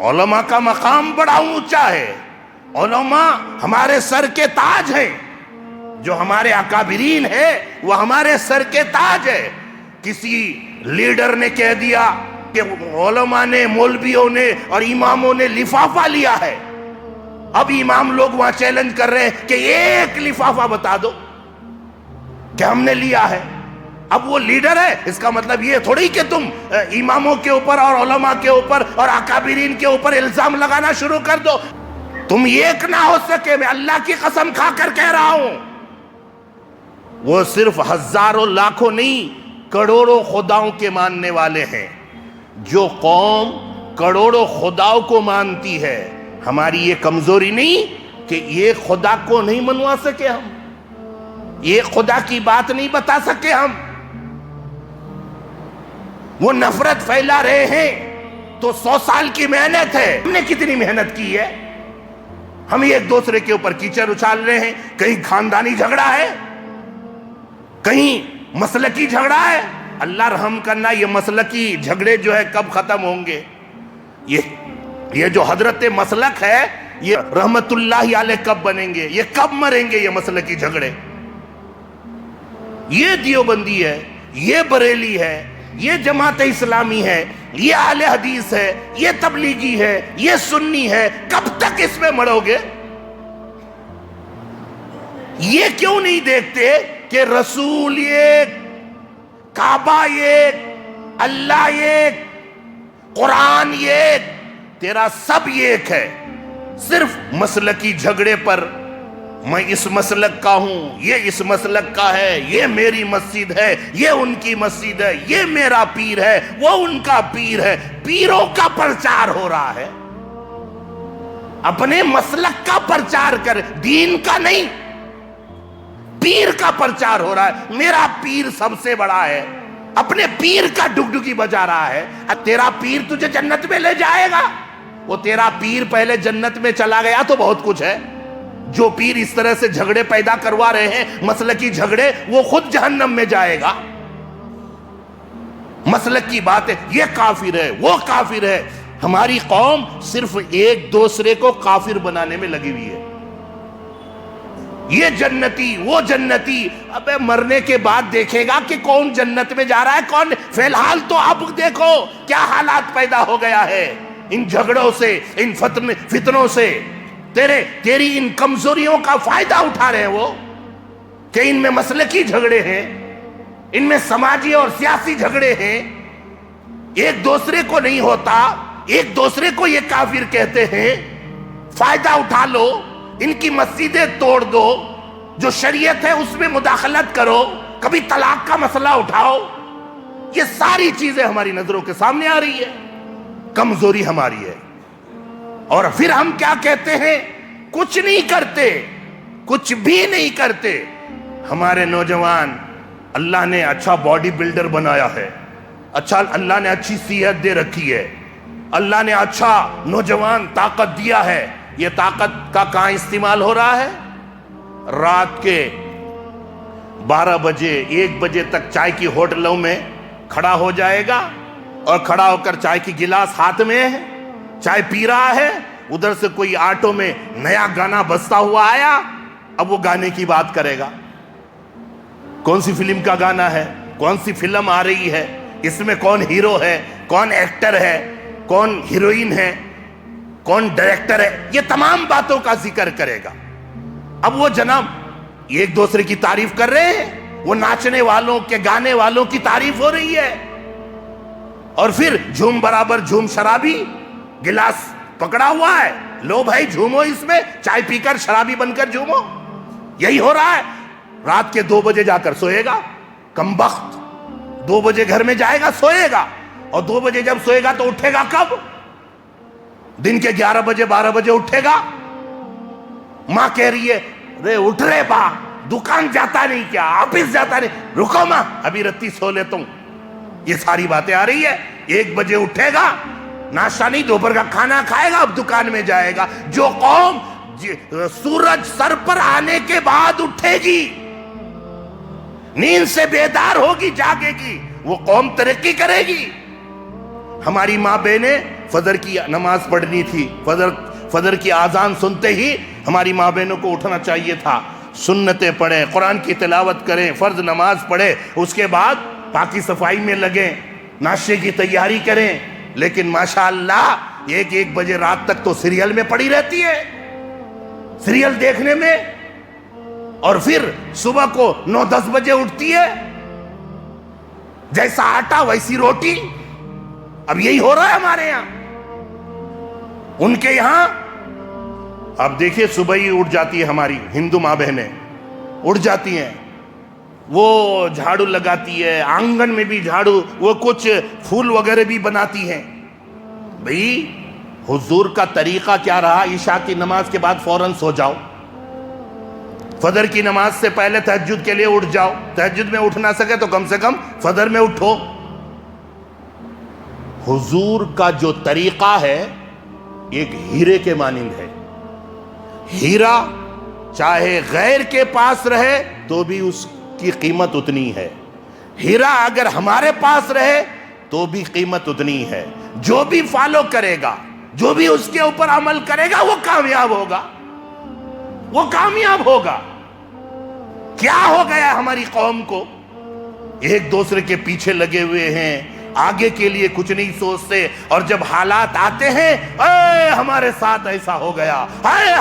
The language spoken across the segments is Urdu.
علماء کا مقام بڑا اونچا ہے، علماء ہمارے سر کے تاج ہیں، جو ہمارے اکابرین ہے وہ ہمارے سر کے تاج ہے۔ کسی لیڈر نے کہہ دیا کہ علماء نے، مولویوں نے اور اماموں نے لفافہ لیا ہے، اب امام لوگ وہاں چیلنج کر رہے ہیں کہ ایک لفافہ بتا دو کہ ہم نے لیا ہے۔ اب وہ لیڈر ہے، اس کا مطلب یہ تھوڑی کہ تم اماموں کے اوپر اور علماء کے اوپر اور اکابرین کے اوپر الزام لگانا شروع کر دو۔ تم ایک نہ ہو سکے، میں اللہ کی قسم کھا کر کہہ رہا ہوں۔ وہ صرف ہزاروں لاکھوں نہیں، کروڑوں خداؤں کے ماننے والے ہیں۔ جو قوم کروڑوں خداؤں کو مانتی ہے، ہماری یہ کمزوری نہیں کہ یہ خدا کو نہیں منوا سکے، ہم یہ خدا کی بات نہیں بتا سکے، وہ نفرت پھیلا رہے ہیں تو 100 سال کی محنت ہے، ہم نے کتنی محنت کی ہے؟ ہم ایک دوسرے کے اوپر کیچڑ اچھال رہے ہیں، کہیں خاندانی جھگڑا ہے، کہیں مسلکی جھگڑا ہے۔ اللہ رحم کرنا، یہ مسلکی جھگڑے جو ہے کب ختم ہوں گے؟ یہ جو حضرت مسلک ہے یہ رحمت اللہ علیہ کب بنیں گے؟ یہ کب مریں گے یہ مسلکی جھگڑے؟ یہ دیوبندی ہے، یہ بریلی ہے، یہ جماعت اسلامی ہے، یہ اہل حدیث ہے، یہ تبلیغی ہے، یہ سنی ہے، کب تک اس میں مڑو گے؟ یہ کیوں نہیں دیکھتے کہ رسول ایک، کعبہ ایک، اللہ ایک، قرآن ایک، تیرا سب ایک ہے؟ صرف مسلکی جھگڑے پر میں اس مسلک کا ہوں، یہ اس مسلک کا ہے، یہ میری مسجد ہے، یہ ان کی مسجد ہے، یہ میرا پیر ہے، وہ ان کا پیر ہے، پیروں کا پرچار ہو رہا ہے۔ اپنے مسلک کا پرچار کر، دین کا نہیں، پیر کا پرچار ہو رہا ہے۔ میرا پیر سب سے بڑا ہے، اپنے پیر کا ڈگڈگی بجا رہا ہے۔ تیرا پیر تجھے جنت میں لے جائے گا؟ وہ تیرا پیر پہلے جنت میں چلا گیا تو بہت کچھ ہے۔ جو پیر اس طرح سے جھگڑے پیدا کروا رہے ہیں، مسلکی جھگڑے، وہ خود جہنم میں جائے گا۔ مسلک کی بات ہے، یہ کافر ہے، وہ کافر ہے۔ ہماری قوم صرف ایک دوسرے کو کافر بنانے میں لگی ہوئی ہے۔ یہ جنتی، وہ جنتی، ابے مرنے کے بعد دیکھے گا کہ کون جنت میں جا رہا ہے، کون۔ فی الحال تو اب دیکھو کیا حالات پیدا ہو گیا ہے ان جھگڑوں سے، ان فتنوں سے۔ تیری ان کمزوریوں کا فائدہ اٹھا رہے ہیں وہ، کہ ان میں مسلکی جھگڑے ہیں، ان میں سماجی اور سیاسی جھگڑے ہیں، ایک دوسرے کو نہیں ہوتا، ایک دوسرے کو یہ کافر کہتے ہیں۔ فائدہ اٹھا لو، ان کی مسجدیں توڑ دو، جو شریعت ہے اس میں مداخلت کرو، کبھی طلاق کا مسئلہ اٹھاؤ۔ یہ ساری چیزیں ہماری نظروں کے سامنے آ رہی ہے، کمزوری ہماری ہے۔ اور پھر ہم کیا کہتے ہیں؟ کچھ نہیں کرتے، کچھ بھی نہیں کرتے۔ ہمارے نوجوان، اللہ نے اچھا باڈی بلڈر بنایا ہے، اچھا اللہ نے اچھی صحت دے رکھی ہے، اللہ نے اچھا نوجوان طاقت دیا ہے۔ یہ طاقت کا کہاں استعمال ہو رہا ہے؟ رات کے 12 بجے 1 بجے تک چائے کی ہوٹلوں میں کھڑا ہو جائے گا، اور کھڑا ہو کر چائے کی گلاس ہاتھ میں ہے، چائے پی رہا ہے۔ ادھر سے کوئی آٹو میں نیا گانا بجتا ہوا آیا، اب وہ گانے کی بات کرے گا، کون سی فلم کا گانا ہے، کون سی فلم آ رہی ہے، اس میں کون ہیرو ہے، کون ایکٹر ہے، کون ہیروئن ہے، کون ڈائریکٹر ہے، یہ تمام باتوں کا ذکر کرے گا۔ اب وہ جناب ایک دوسرے کی تعریف کر رہے ہیں، وہ ناچنے والوں کے، گانے والوں کی تعریف ہو رہی ہے، اور پھر جھوم برابر جھوم شرابی، گلاس پکڑا ہوا ہے، لو بھائی جھومو، اس میں چائے پی کر شرابی بن کر جھومو۔ یہی ہو رہا ہے۔ رات کے 2 بجے جا کر سوئے گا، کمبخت 2 بجے گھر میں جائے گا، سوئے گا، اور 2 بجے جب سوئے گا تو اٹھے گا کب؟ دن کے 11 بجے 12 بجے اٹھے گا۔ ماں کہہ رہی ہے، رے اٹھ رے با، دکان جاتا نہیں کیا، آفس جاتا نہیں؟ رکو ماں، ابھی رتی سو لیتا ہوں۔ یہ ساری باتیں آ رہی ہے۔ 1 بجے اٹھے گا، ناشتہ نہیں، دوپہر کا کھانا کھائے گا، اب دکان میں جائے گا۔ جو قوم سورج سر پر آنے کے بعد اٹھے گی، نیند سے بیدار ہوگی، جاگے گی، وہ قوم ترقی کرے گی۔ ہماری ماں بہنیں فجر کی نماز پڑھنی تھی، فجر کی آذان سنتے ہی ہماری ماں بہنوں کو اٹھنا چاہیے تھا، سنتیں پڑھیں، قرآن کی تلاوت کریں، فرض نماز پڑھیں، اس کے بعد پاکی صفائی میں لگیں، ناشتے کی تیاری کریں. لیکن ماشاءاللہ 1 بجے رات تک تو سیریل میں پڑی رہتی ہے، سیریل دیکھنے میں، اور پھر صبح کو 9-10 بجے اٹھتی ہے، جیسا آٹا ویسی روٹی. اب یہی ہو رہا ہے ہمارے یہاں. ان کے یہاں اب دیکھیے صبح ہی اٹھ جاتی ہے ہماری ہندو ماں بہنیں، اٹھ جاتی ہیں، وہ جھاڑو لگاتی ہے، آنگن میں بھی جھاڑو، وہ کچھ پھول وغیرہ بھی بناتی ہیں. بھئی حضور کا طریقہ کیا رہا؟ عشاء کی نماز کے بعد فوراً سو جاؤ، فجر کی نماز سے پہلے تہجد کے لیے اٹھ جاؤ، تہجد میں اٹھ نہ سکے تو کم سے کم فجر میں اٹھو. حضور کا جو طریقہ ہے ایک ہیرے کے مانند ہے. ہیرا چاہے غیر کے پاس رہے تو بھی اس کی قیمت اتنی ہے، ہیرا اگر ہمارے پاس رہے تو بھی قیمت اتنی ہے. جو بھی فالو کرے گا، جو بھی اس کے اوپر عمل کرے گا، وہ کامیاب ہوگا، وہ کامیاب ہوگا. کیا ہو گیا ہماری قوم کو؟ ایک دوسرے کے پیچھے لگے ہوئے ہیں، آگے کے لیے کچھ نہیں سوچتے، اور جب حالات آتے ہیں، اے ہمارے ساتھ ایسا ہو گیا، اے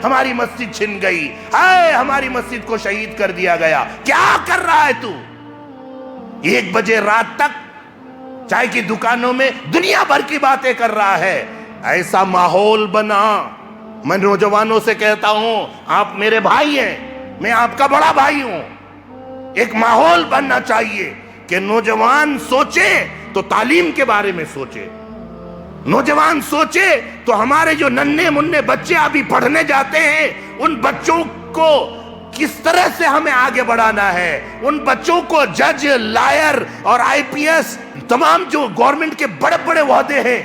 ہماری مسجد چھن گئی، اے ہماری مسجد کو شہید کر دیا گیا. کیا کر رہا ہے تو؟ 1 بجے رات تک چائے کی دکانوں میں دنیا بھر کی باتیں کر رہا ہے. ایسا ماحول بنا. میں نوجوانوں سے کہتا ہوں، آپ میرے بھائی ہیں، میں آپ کا بڑا بھائی ہوں. ایک ماحول بننا چاہیے کہ نوجوان سوچے تو تعلیم کے بارے میں سوچے، نوجوان سوچے تو ہمارے جو ننھے منھے بچے ابھی پڑھنے جاتے ہیں، ان بچوں کو کس طرح سے ہمیں آگے بڑھانا ہے. ان بچوں کو جج، لائر اور IPS، تمام جو گورنمنٹ کے بڑے بڑے وعدے ہیں،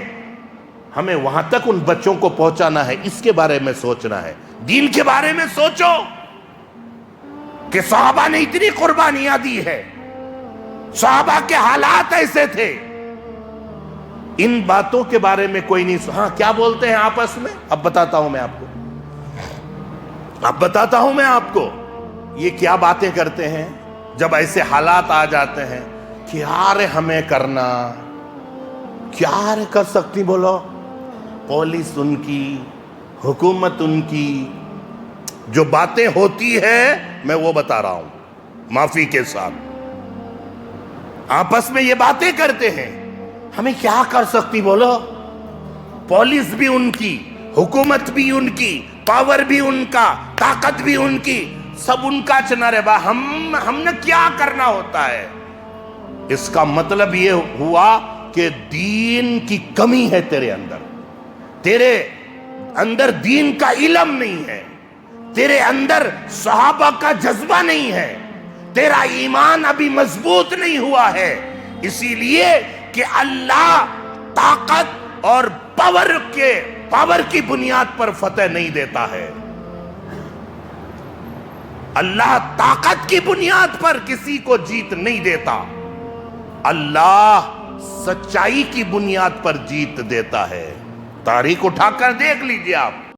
ہمیں وہاں تک ان بچوں کو پہنچانا ہے. اس کے بارے میں سوچنا ہے. دین کے بارے میں سوچو کہ صحابہ نے اتنی قربانیاں دی ہے، صحابہ کے حالات ایسے تھے. ان باتوں کے بارے میں کوئی نہیں. ہاں کیا بولتے ہیں آپس میں؟ اب بتاتا ہوں میں آپ کو یہ کیا باتیں کرتے ہیں جب ایسے حالات آ جاتے ہیں. کیا رے ہمیں کرنا، کیا رے کر سکتی؟ بولو، پولیس ان کی، حکومت ان کی، جو باتیں ہوتی ہے میں وہ بتا رہا ہوں معافی کے ساتھ. آپس میں یہ باتیں کرتے ہیں، ہمیں کیا کر سکتی؟ بولو، پولیس بھی ان کی، حکومت بھی ان کی، پاور بھی ان کا، طاقت بھی ان کی، سب ان کا چنا رہے با. ہم نے کیا کرنا ہوتا ہے؟ اس کا مطلب یہ ہوا کہ دین کی کمی ہے تیرے اندر دین کا علم نہیں ہے، تیرے اندر صحابہ کا جذبہ نہیں ہے، تیرا ایمان ابھی مضبوط نہیں ہوا ہے. اسی لیے کہ اللہ طاقت اور پاور کی بنیاد پر فتح نہیں دیتا ہے. اللہ طاقت کی بنیاد پر کسی کو جیت نہیں دیتا. اللہ سچائی کی بنیاد پر جیت دیتا ہے. تاریخ اٹھا کر دیکھ لیجئے آپ.